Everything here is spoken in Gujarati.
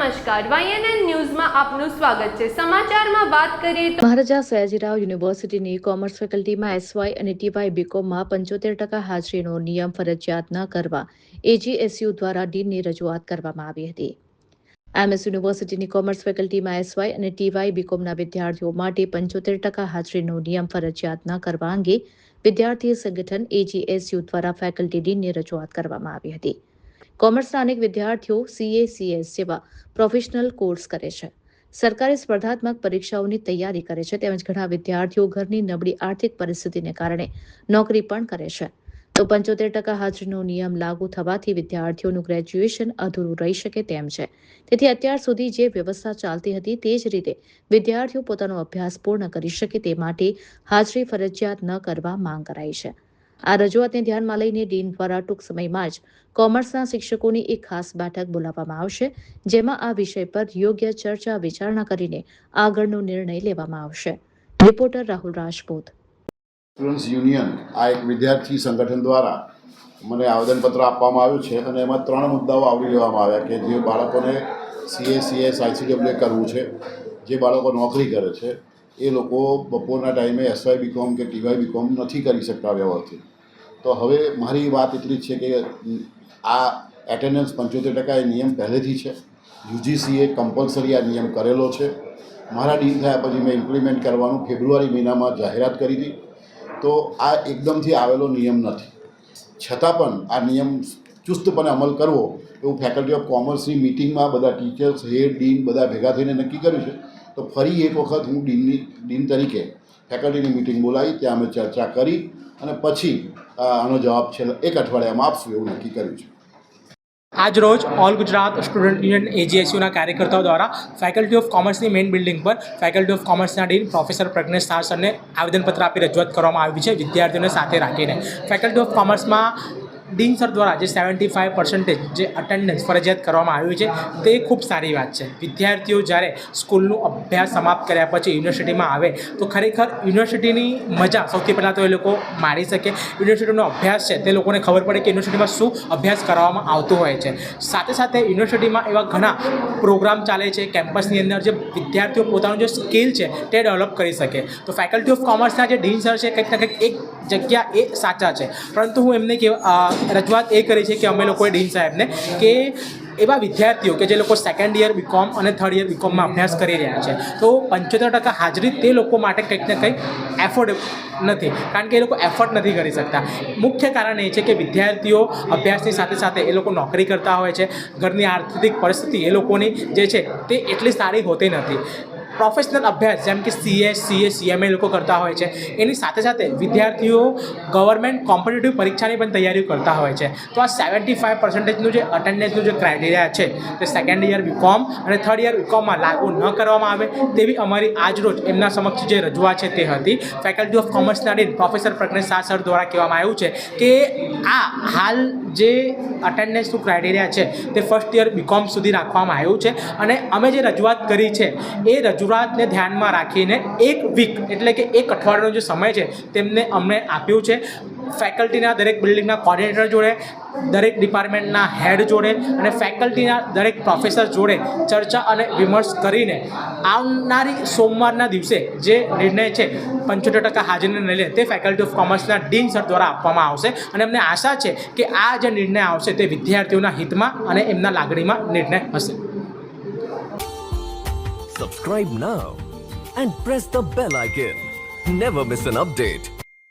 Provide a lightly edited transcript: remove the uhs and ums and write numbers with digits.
નમસ્કાર, YNN ન્યૂઝમાં આપનું સ્વાગત છે। સમાચારમાં વાત કરીએ તો મહારાજા સયાજીરાવ યુનિવર્સિટીની કોમર્સ ફેકલ્ટીમાં એસવાય અને ટીવાય બીકોમમાં 75% હાજરીનો નિયમ ફરજિયાત ન કરવા એજીએસયુ દ્વારા ડીનને રજૂઆત કરવામાં આવી હતી। એમએસ યુનિવર્સિટીની કોમર્સ ફેકલ્ટીમાં એસવાય અને ટીવાય બીકોમના વિદ્યાર્થીઓ માટે 75% હાજરીનો નિયમ ફરજિયાત ન કરવા અંગે વિદ્યાર્થી સંગઠન એજીએસયુ દ્વારા ફેકલ્ટી ડીનને રજૂઆત કરવામાં આવી હતી। કોમર્સના અનેક વિદ્યાર્થીઓ સીએ, સીએસ જેવા પ્રોફેશનલ કોર્સ કરે છે, સરકારી સ્પર્ધાત્મક પરીક્ષાઓની તૈયારી કરે છે, તેમજ ઘણા વિદ્યાર્થીઓ ઘરની નબળી આર્થિક પરિસ્થિતિને કારણે નોકરી પણ કરે છે। તો 75% હાજરીનો નિયમ લાગુ થવાથી વિદ્યાર્થીઓનું ગ્રેજ્યુએશન અધૂરું રહી શકે તેમ છે। તેથી અત્યાર સુધી જે વ્યવસ્થા ચાલતી હતી તે જ રીતે વિદ્યાર્થીઓ પોતાનો અભ્યાસ પૂર્ણ કરી શકે તે માટે હાજરી ફરજિયાત ન કરવા માંગ કરાઈ છે। આ રજૂઆતને ધ્યાનમાં લઈને ડીન દ્વારા ટૂંક સમયમાં જ કોમર્સના શિક્ષકોની એક ખાસ બેઠક બોલાવવામાં આવશે, જેમાં આ વિષય પર યોગ્ય ચર્ચા વિચારણા કરીને આગળનો નિર્ણય લેવામાં આવશે। Reporter Rahul Rajput. Students union આ એક વિદ્યાર્થી સંગઠન દ્વારા મને આવેદનપત્ર આપવામાં આવ્યું છે અને એમાં 3 મુદ્દાઓ આવરી લેવામાં આવ્યા કે જે બાળકોને સીએ, સીએસ, આઈસીડબ્લ્યુ કરવું છે, જે બાળકો નોકરી કરે છે એ લોકો બપોરના ટાઈમે એસવાય બીકોમ કે ટીવાય બીકોમ નથી કરી શકતા વ્યવસ્થિત। તો હવે મારી વાત એટલી જ છે કે આ એટેન્ડન્સ 75% એ નિયમ પહેલેથી છે। યુજીસીએ કમ્પલસરી આ નિયમ કરેલો છે। મારા ડીન થયા પછી મેં ઇમ્પ્લિમેન્ટ કરવાનું ફેબ્રુઆરી મહિનામાં જાહેરાત કરી હતી। તો આ એકદમથી આવેલો નિયમ નથી, છતાં પણ આ નિયમ ચુસ્તપણે અમલ કરવો એવું ફેકલ્ટી ઓફ કોમર્સની મિટિંગમાં બધા ટીચર્સ, હેડ, ડીન બધા ભેગા થઈને નક્કી કર્યું છે। તો ફરી એક વખત હું ડીન તરીકે ફેકલ્ટીની મિટિંગ બોલાવી, ત્યાં અમે ચર્ચા કરી અને પછી આનો જવાબ છેલ્લા 1 અઠવાડિયામાં આપશું એવું નક્કી કર્યું છે। આજ રોજ ઓલ ગુજરાત સ્ટુડન્ટ યુનિયન એજીએસયુના કાર્યકર્તાઓ દ્વારા ફેકલ્ટી ઓફ કોમર્સની મેઇન બિલ્ડિંગ પર ફેકલ્ટી ઓફ કોમર્સના ડીન પ્રોફેસર પ્રજ્ઞેશ શાહ સરને આવેદનપત્ર આપી રજૂઆત કરવામાં આવી છે, વિદ્યાર્થીઓને સાથે રાખીને। ફેકલ્ટી ઓફ કોમર્સમાં ડીન સર દ્વારા જે 75% જે અટેન્ડન્સ ફરજિયાત કરવામાં આવ્યું છે તે ખૂબ સારી વાત છે। વિદ્યાર્થીઓ જ્યારે સ્કૂલનું અભ્યાસ સમાપ્ત કર્યા પછી યુનિવર્સિટીમાં આવે તો ખરેખર યુનિવર્સિટીની મજા સૌથી પહેલાં તો એ લોકો માણી શકે। યુનિવર્સિટીનો અભ્યાસ છે તે લોકોને ખબર પડે કે યુનિવર્સિટીમાં શું અભ્યાસ કરવામાં આવતો હોય છે। સાથે સાથે યુનિવર્સિટીમાં એવા ઘણા પ્રોગ્રામ ચાલે છે કેમ્પસની અંદર જે વિદ્યાર્થીઓ પોતાનું જે સ્કિલ છે તે ડેવલપ કરી શકે। તો ફેકલ્ટી ઓફ કોમર્સના જે ડીન સર છે કંઈક ને કંઈક એક જગ્યા એ સાચા છે, પરંતુ હું એમને રજૂઆત એ કરી છે કે અમે લોકોએ ડીન સાહેબને કે એવા વિદ્યાર્થીઓ કે જે લોકો સેકન્ડ યર બીકોમ અને થર્ડ યર બીકોમમાં અભ્યાસ કરી રહ્યા છે તો 75% હાજરી તે લોકો માટે કંઈક ને કંઈક એફોર્ડ નથી, કારણ કે એ લોકો એફર્ટ નથી કરી શકતા। મુખ્ય કારણ એ છે કે વિદ્યાર્થીઓ અભ્યાસની સાથે સાથે એ લોકો નોકરી કરતા હોય છે, ઘરની આર્થિક પરિસ્થિતિ એ લોકોની જે છે તે એટલી સારી હોતી નથી। પ્રોફેશનલ અભ્યાસ જેમ કે સીએસ, સીએ, સીએમએ લોકો કરતા હોય છે, એની સાથે સાથે વિદ્યાર્થીઓ ગવર્મેન્ટ કોમ્પિટિટિવ પરીક્ષાની પણ તૈયારીઓ કરતા હોય છે। તો આ 75%નું જે અટેન્ડન્સનું જે ક્રાઇટેરિયા છે તે સેકન્ડ યર બીકોમ અને થર્ડ યર બીકોમમાં લાગુ ન કરવામાં આવે તેવી અમારી આજરોજ એમના સમક્ષ જે રજૂઆત છે તે હતી। ફેકલ્ટી ઓફ કોમર્સના dean professor Prajnesh Shah sir દ્વારા કહેવામાં આવ્યું છે કે આ હાલ જે અટેન્ડન્સનું ક્રાઇટેરિયા છે તે ફર્સ્ટ યર બીકોમ સુધી રાખવામાં આવ્યું છે અને અમે જે રજૂઆત કરી છે એ રજૂઆતને ધ્યાનમાં રાખીને 1 વીક એટલે કે 1 અઠવાડિયાનો જે સમય છે તેમને અમને આપ્યું છે। ફેકલ્ટીના દરેક બિલ્ડિંગના કોર્ડિનેટર જોડે, દરેક ડિપાર્ટમેન્ટના હેડ જોડે અને ફેકલ્ટીના દરેક પ્રોફેસર જોડે ચર્ચા અને વિમર્શ કરીને આવનારી સોમવારના દિવસે જે નિર્ણય છે 75% હાજરીને લઈને તે ફેકલ્ટી ઓફ કોમર્સના ડીન સર દ્વારા આપવામાં આવશે અને અમને આશા છે કે આ જે નિર્ણય આવશે તે વિદ્યાર્થીઓના હિતમાં અને એમના લાગણીમાં નિર્ણય હશે। Subscribe now and press the bell icon. Never miss an update.